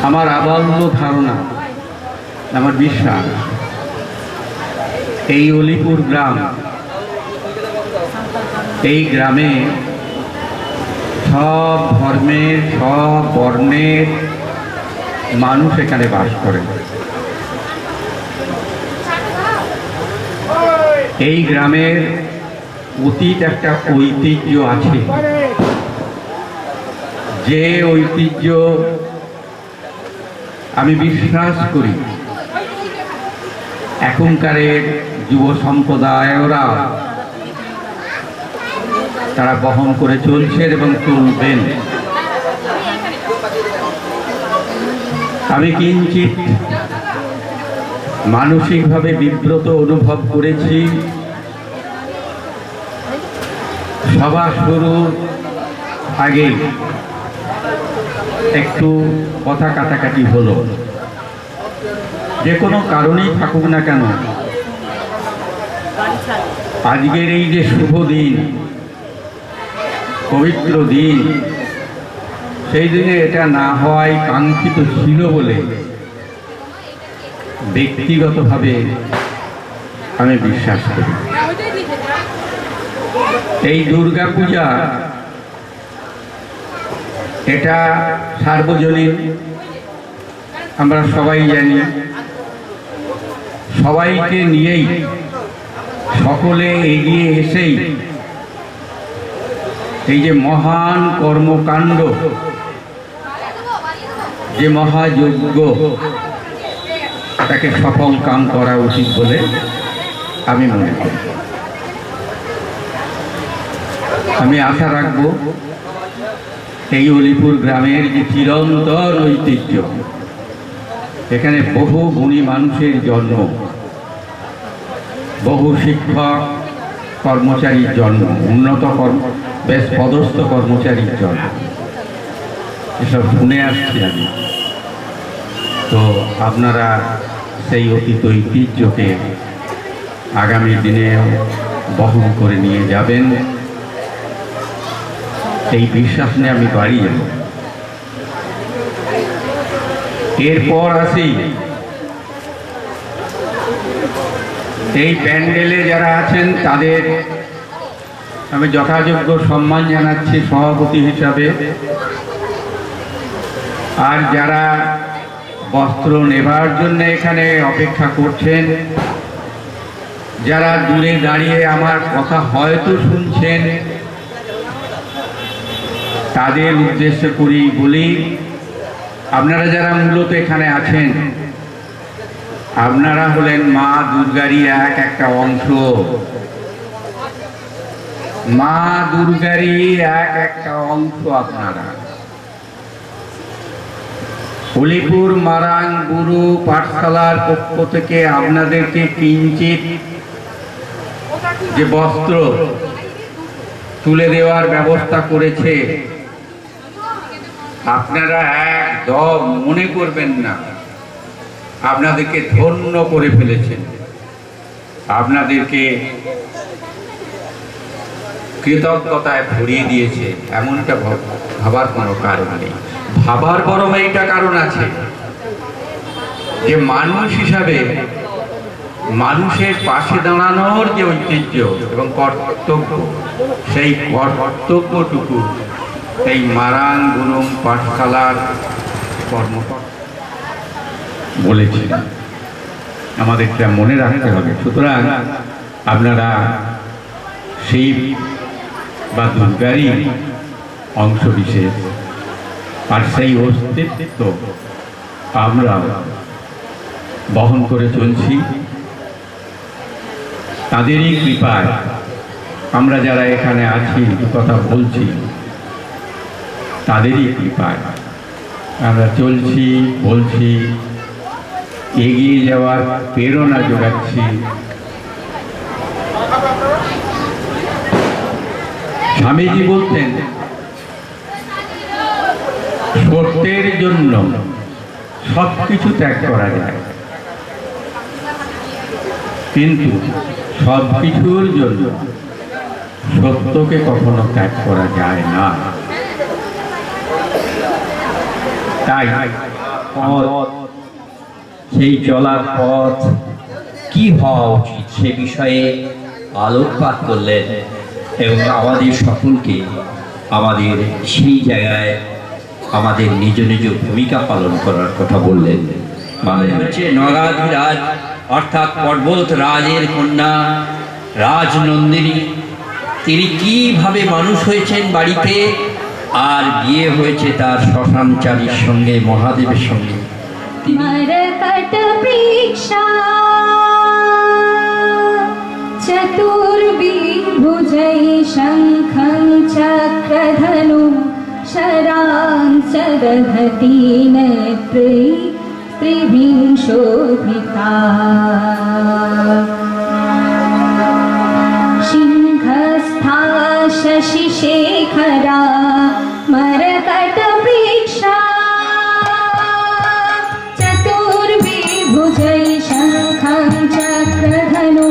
আমার আবদ্ধ ধারণা, আমার বিশ্বাস, এই অলিপুর গ্রাম, এই গ্রামে সব ধর্মের সব বর্ণের মানুষ এখানে বাস করে। এই গ্রামের অতীত একটা ঐতিহ্য আছে, যে ঐতিহ্য আমি বিশ্বাস করি এখনকারের যুব সম্প্রদায়েরা তারা বহন করে চলছেন এবং চলবেন। আমি কিঞ্চিত মানসিকভাবে বিব্রত অনুভব করেছি সভা শুরুর আগে একটু কথা কাটাকাটি হলো। যে কোনো কারণেই থাকুক না কেন, আজকের এই যে শুভ দিন, পবিত্র দিন, সেই দিনে এটা না হওয়াই কাঙ্ক্ষিত ছিল বলে ব্যক্তিগতভাবে আমি বিশ্বাস করি। এই দুর্গা পূজা এটা সার্বজনীন, আমরা সবাই জানি। সবাইকে নিয়েই, সকলে এগিয়ে এসেই এই যে মহান কর্মকাণ্ড, যে মহাযজ্ঞ, তাকে সফল কাম করা উচিত বলে আমি মনে করি। আমি আশা রাখব এই অলিপুর গ্রামের যে চিরন্তন ঐতিহ্য, এখানে বহু গুণী মানুষের জন্ম, বহু শিক্ষক কর্মচারীর জন্ম, উন্নত বেশ পদস্থ কর্মচারীর জন্ম, এসব শুনে আসছি আমি। তো আপনারা সেই অতীত ঐতিহ্যকে আগামী দিনে বহন করে নিয়ে যাবেন, এই বিশ্বাস নিয়ে আমি বাড়ি যাব। এরপর আসি এই প্যান্ডেলে যারা আছেন তাদের আমি যথাযোগ্য সম্মান জানাচ্ছি সভাপতি হিসাবে। আর যারা বস্ত্র নেবার জন্য এখানে অপেক্ষা করছেন, যারা দূরে দাঁড়িয়ে আমার কথা হয়তো শুনছেন, তাদের উদ্দেশ্য করি বলি, আপনারা যারা মূলত এখানে আছেন, আপনারা হলেন মা দুর্গারই একটা অংশ। মা দুর্গারই একটা অংশ আপনারা। অলিপুর মারাং গুরু পাঠশালার পক্ষ থেকে আপনাদেরকে কিঞ্চিত যে বস্ত্র তুলে দেওয়ার ব্যবস্থা করেছে, আপনারা একদম মনে করবেন না আপনাদেরকে ধন্য করে ফেলেছেন। আপনাদেরকে কৃতজ্ঞতায় ভরিয়ে দিয়েছে, এমনটা ভাবার কোনো কারণ নেই। ভাবার বরং এইটা কারণ আছে যে মানুষ হিসাবে মানুষের পাশে দাঁড়ানোর যে ঐতিহ্য এবং কর্তব্য, সেই কর্তব্যটুকু এই মারাং গুরুং পাঠশালার কর্মকর্তা বলেছিলেন, আমাদেরকে মনে রাখতে হবে। সুতরাং আপনারা শিব বা দুর্গারই অংশ বিশেষ, আর সেই অস্তিত্ব আমরা বহন করে চলছি। তাদেরই কৃপায় আমরা যারা এখানে আছি, কথা বলছি, তাদেরই কৃপায় আমরা চলছি, বলছি, এগিয়ে যাওয়ার প্রেরণা যোগাচ্ছি। স্বামীজি বলতেন, সত্যের জন্য সব কিছু ত্যাগ করা যায়, কিন্তু সব কিছুর জন্য সত্যকে কখনো ত্যাগ করা যায় না। তাই পথ, সেই চলার পথ কি হওয়া উচিত সে বিষয়ে আলোকপাত করলেন এবং আমাদের সকলকে আমাদের সেই জায়গায় আমাদের নিজ নিজ ভূমিকা পালন করার কথা বললেন। মানে হচ্ছে নগাধিরাজ অর্থাৎ পর্বত রাজের কন্যা রাজনন্দিনী, তিনি কিভাবে মানুষ হয়েছেন বাড়িতে, আর বিয়ে হয়েছে তার শ্মশানচারীর সঙ্গে, মহাদেবের সঙ্গে। मरकट प्रेक्षा चतुर्विभुजै शङ्खं चक्रधनु शरां च दधति नेत्रै त्रिभिः शोभिता सिंहस्था शशिशेखरा मरकट प्रेक्षा चतुर्विभुजै शङ्खं चक्रधनु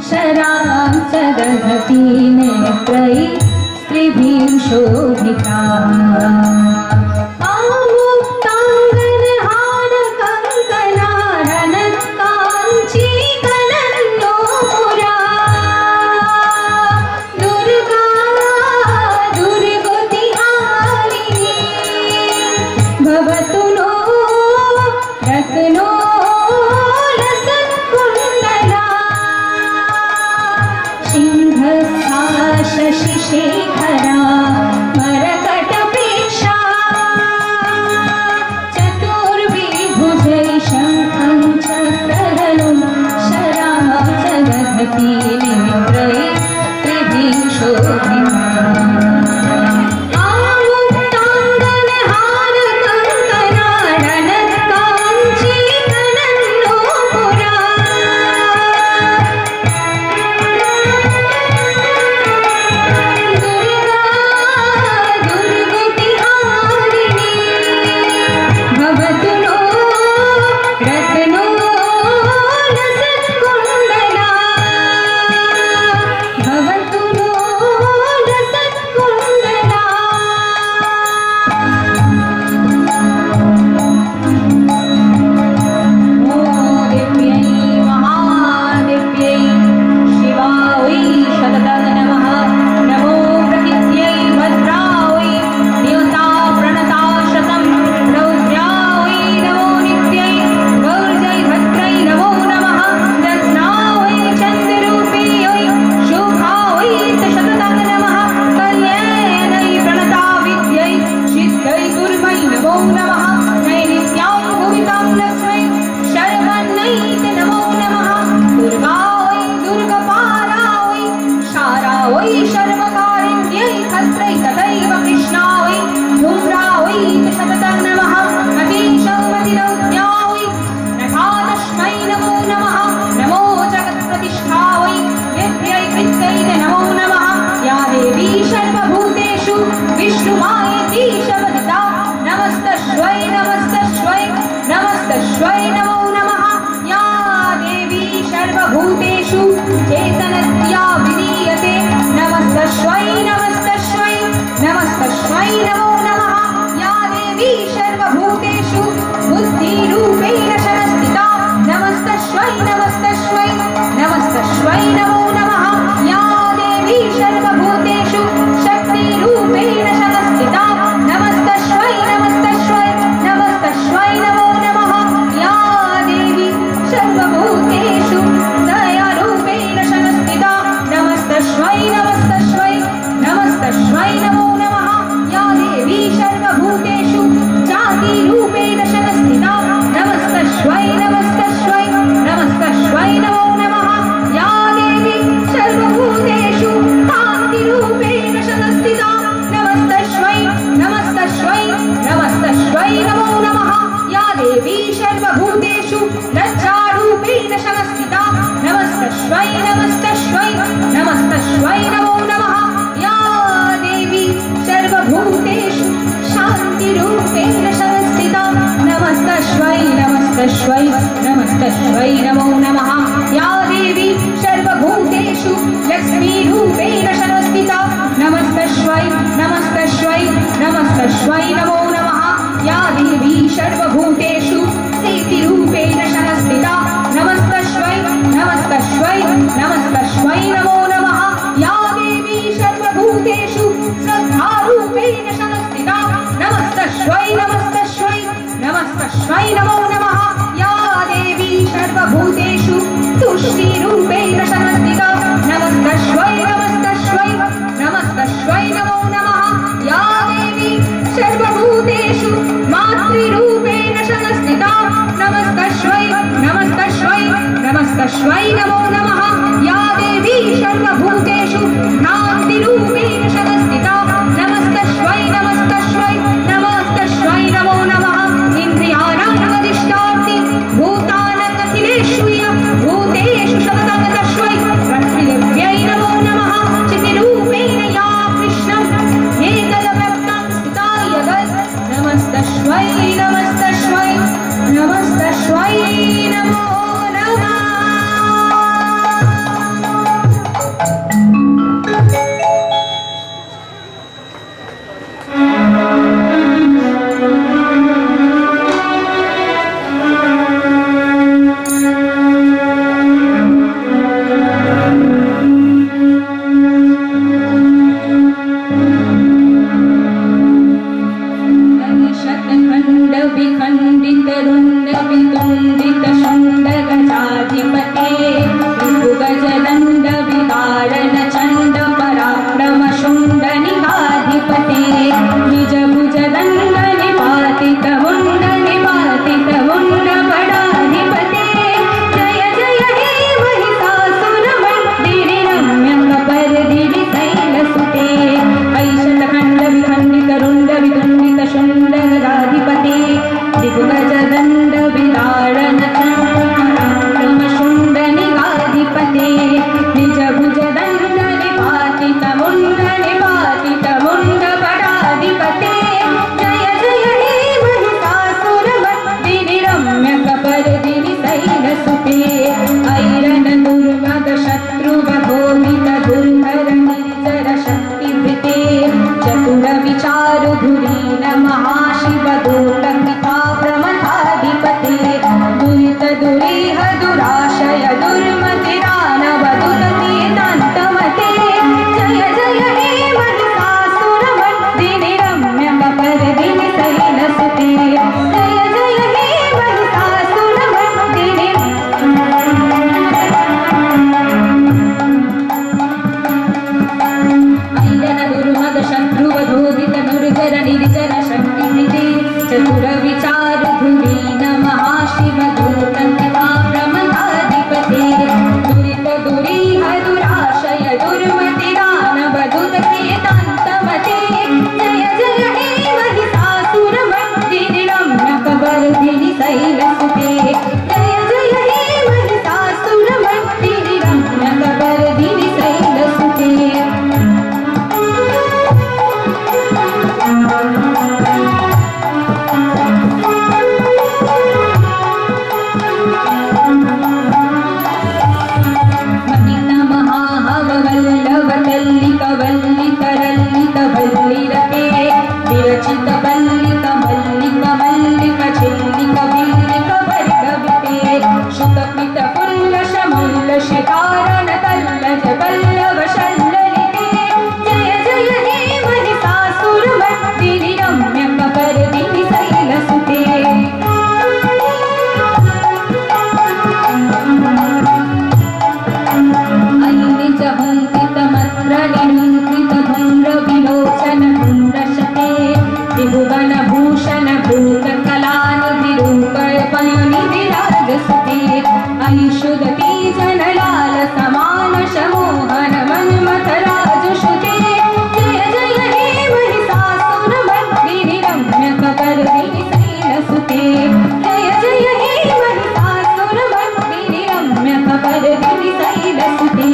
शरां च दधति नेत्रै त्रिभिः शोभिता शशिशेखरा मरकट प्रेक्षा चतुर्विभुजै शङ्खं चक्रधनु शरां च दधति नेत्रै त्रिभिः शोभिता नमस्तस्यै नमो नमः या देवी सर्वभूतेषु लक्ष्मीरूपेण संस्थिता नमस्तस्यै नमस्तस्यै नमस्तस्यै नमो नमः या देवी सर्वभूतेषु स्थितिरूपेण संस्थिता नमस्तस्मै नमस्तस्मै नमस्तस्मै नमो नमः या देवी सर्वभूतेषु श्रद्धारूपेण संस्थिता नमस्तस्मै नमस्तस्मै नमस्तस्मै नमो नमः या देवी सर्वभूतेषु तुष्टिरूपेण संस्थिता नमस्तस्मै नमस्तस्मै नमस्तस्मै नमो नमः या देवी सर्वभूतेषु मातृरूपेण संस्थिता नमस्तस्मै नमस्तस्मै नमस्तस्मै नमो नमः या देवी सर्वभूतेषु भ्रान्तिरूपेण संस्थिता नमस्तस्मै नमस्तस्मै नमस्तस्मै नमो नमः इन्द्रियाणां अधिष्ठात्री भूतानखिलेषु भूतेषु सततं तस्मै प्रकृतिव्यै नमो नमः चितिरूपेण या कृष्णं एकदव्यक्तं स्थिता यदत् नमस्तस्मै नमस्तस्मै नमस्तस्मै नमो नमः शतखण्ड विखण्डित रुण्ड वितुण्डित शण्ड गजाधिपते गजदण्ड विदारण चण्ड पराक्रम शुण्ड निकाधिपते निज भुज दण्ड निपातित मुण्ड निपातित मुण्ड बडाधिपते जय जय हे महिषासुरमर्दिनि रम्यक परदिनि शैलसुते ऐ शतखण्ड विखण्डित रुण्ड वितुण्डित शण्ड गजाधिपते दिग्गजदण्ड विदारण चण्ड शुण्ड निगाधिपते निज भुज दण्ड निपातित मुण्ड बडाधिपते जय जय हे महिषासुरमर्दिनि रम्यक परदिनि शैलसुते ऐरन दुर्मद शत्रुवधोमित दुर्धर निर्जर शक्तिभृते चतुर विचारु धुरीन महाशिव दूतपिता प्रमथाधिपते दुरित दुरीह दुराशय दुर्मतिदानव दुततीतान्तमते जय जय हे महिषासुरमर्दिनि रम्यक परदिनि शैलसुते जय जय हे महिषासुरमर्दिनि ऐरन दुर्मद शत्रुवधोदित दुर्जर निर्जर शक्तिभृते चतुर विचार धुरीन महाशिव दूतपिता प्रमथाधिपते दुरित दुरीह दुराशय दुर्मति दानव दुतकेतान्तमते जय जय हे महिषासुरमर्दिनि रम्यक परदिनि शैलसुते जय जय हे महिषासुरमर्दिनि रम्यक परदिनि शैलसुते मनित महाहव वल्लभ तल्लिक वल्लित रल्लित वल्लिरते विरचित वल्लिक मल्लिक मल्लिक छिल्लिक विल्लिक वर्गविते शुकपित पुल्ल शमुल्ल शितारण तल्लज वल्लभ शल्ललिते जय जय हे महिषासुरमर्दिनि रम्यक परदिनि शैलसुते ऐनिज हुङ्कित मत्र निरुङ्कित धूम्र विलोचन धूम्रशते त्रिभुवन भूषण भूत कलानिधिरूपय पयनिधिराजसुते ऐषुदती जनलाल समान शमोहन मन्मथ राजसुते जय जय हे महिषासुरमर्दिनि रम्यक परदिनि शैलसुते जय जय हे महिषासुरमर्दिनि रम्यक परदिनि शैलसुते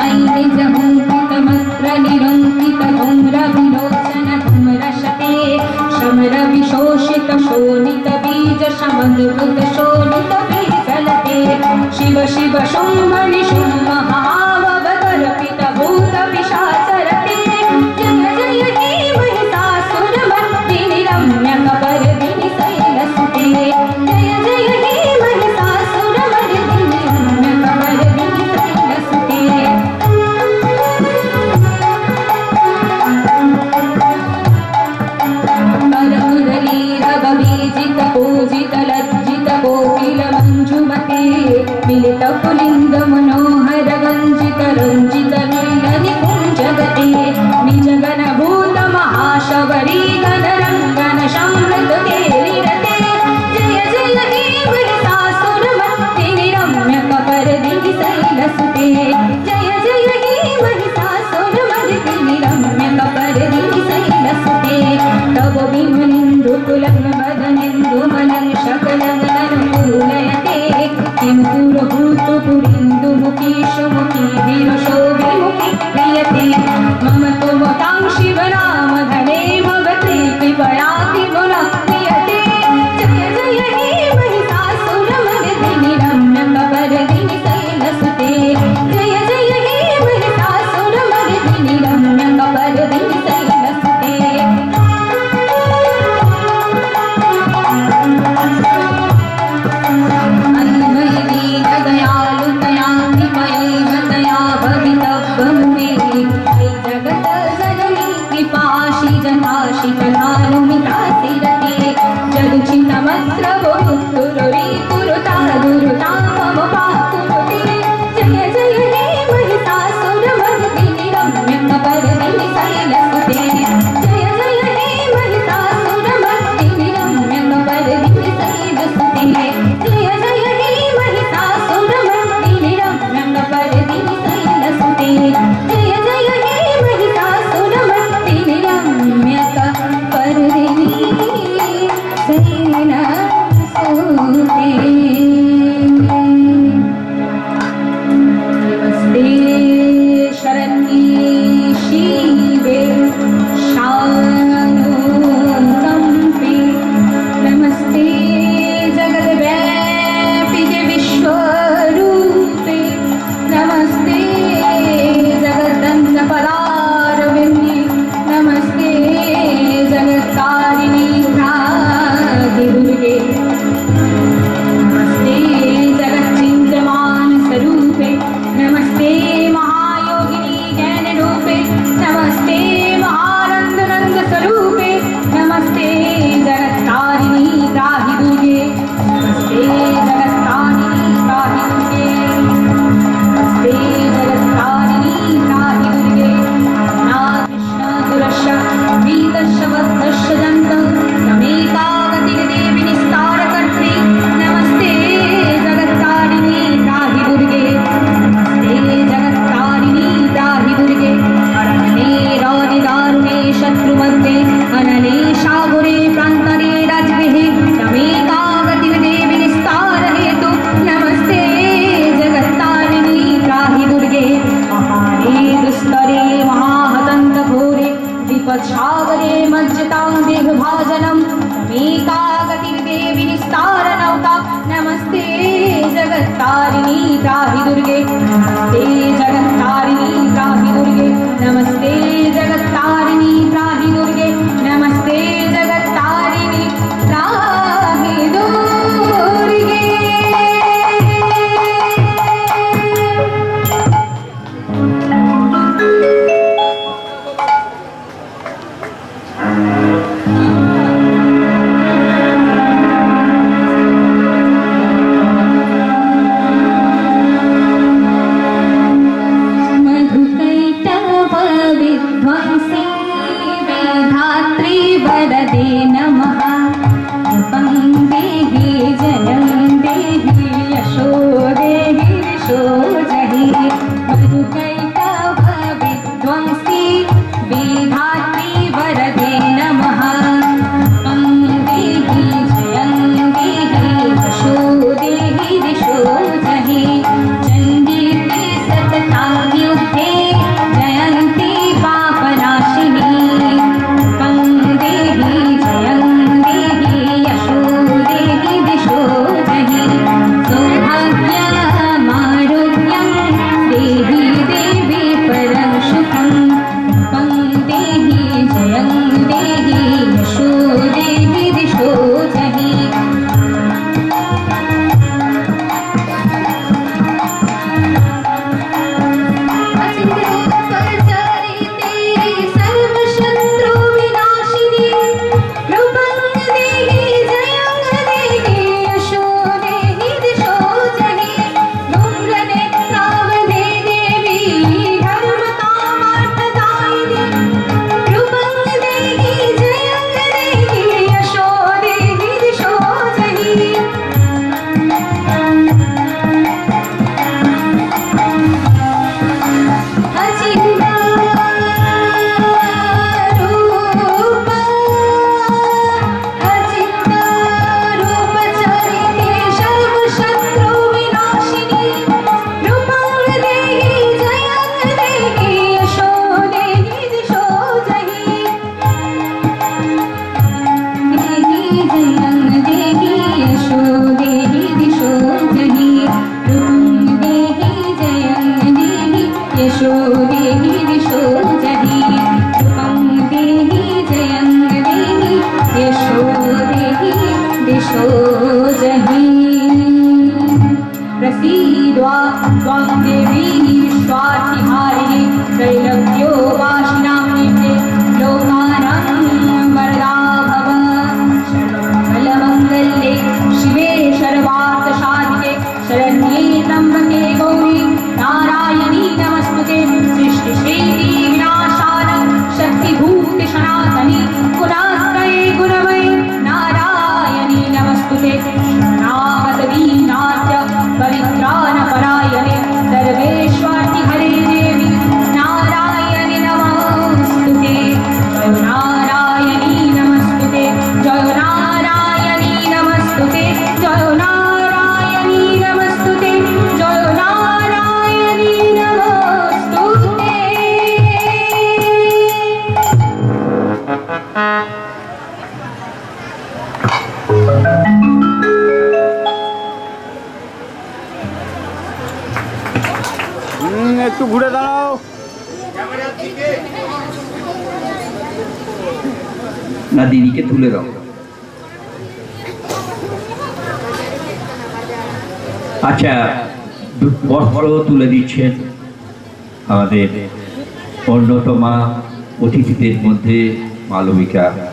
ऐनिज हुङ्कित मत्र निरुङ्कित धूम्र विलोचन धूम्रशते शमर विशोषित शोणित बीज शमद्भुत शोणित भवति मम तु भूतां शिवनाम धने भवति विपणाति गुणा क्रियते जय जय हे महिषासुरमर्दिनि रम्यकपर्दिनि शैलसुते जय जय हे महिषासुरमर्दिनि रम्यकपर्दिनि शैलसुते अन्वयि दयालुतया कृपयैवतया भवितव्यं मे जगत जननी कृपाशी जनाशी कलानुमितातिरते जगुचितमस्रवोत्तुरुरी कुरुता दुरुता मम पातुरुते जय जय हे महिषासुरमर्दिनि रम्यकपर्दिनि शैलसुते जय जय हे महिषासुरमर्दिनि रम्यकपर्दिनि शैलसुते जय जय हे महिषासुरमर्दिनि रम्यकपर्दिनि शैलसुते जय जय हे महिषासुरमर्दिनि रम्यकपर्दिनि शैलसुते नमस्ते शरण्ये शिवे शानुकम्पे नमस्ते जगद्व्यापिके विश्वरूपे नमस्ते जगदन्नपदारविन्दे नमस्ते जगत्कारिणि दुर्गे नमस्ते जगच्चिन्त्यमान स्वरूपे नमस्ते महायोगिनी ज्ञानरूपे नमस्ते महानन्दनन्द स्वरूपे नमस्ते जगत्तारिणी त्राहि दुर्गे नमस्ते जगत्तारिणी त्राहि दुर्गे नमस्ते जगत्तारिणी त्राहि दुर्गे कृष्ण दुरश्च वीतश्च बद्धश्च दन्त नमेका गतिर्देवि निस्तारकर्त्री नमस्ते जगत्तारिणी त्राहि दुर्गे नमस्ते जगत्तारिणी त्राहि दुर्गे अरण्ये रौद्रदारुणे शत्रुमध्ये अनले शागुरे प्रान्तरे राजगृहे नमेका गतिर्देवि निस्तारहेतु नमस्ते जगत्तारिणी त्राहि दुर्गे महारे दुस्तरे महाहतन्तघोरे विपच्छावरे मज्जतां देहभाजनं नमेका गतिर्देवि निस्तारनौका नमस्ते जगत्तारिणी त्राहि दुर्गे नमस्ते जगत्तारिणी त्राहि दुर्गे नमस्ते जगत्तारिणी त्राहि दुर्गे नमस्ते जगत्तारिणी त्राहि दुर्गे मधुकैटभ विध्वंसी वेधात्री वरदे नमः रूपं देहि जनं देहि यशो देहि यशो जहि मधुकैटभ विध्वंसी वेधात्री वरदे नमः रूपं देहि जयं देहि यशो देहि यशो जहि चण्डीते सततां युद्धे जयन्ती पापनाशिनी रूपं देहि जयं देहि दिशो जहि सुखं देहि जयं देहि यशो देहि दिशो जहि प्रसीद्वा त्वं देवी विश्वार्तिहारिणे त्रैलोक्यो वासिनां नित्ये लोकानां वरदा भव सर्वमङ्गलमङ्गल्ये शिवे सर्वार्थसाधिके शरण्ये त्र्यम्बके गौरी नारायणी नमस्तुते सृष्टिश्रीति विनाशान शक्तिभूते सनातनी गुणाश्रये गुणमयी नारायणी नमस्तुते नागतवीनाट्य पवित्रानपरायणे सर्वेश्वर्ति हरे देवी नारायणी नमस्तुते जय नारायणी नमस्तुते जय नारायणी नमस्तुते जय नारायणी नमस्तुते जय नारायणी नमस्तुते একটু ঘুরে দাঁড়াও। না দিদিকে তুলে দাও। আচ্ছা, বস্ত্র তুলে দিচ্ছেন আমাদের অন্যতমা অতিথিদের মধ্যে মালবিকা।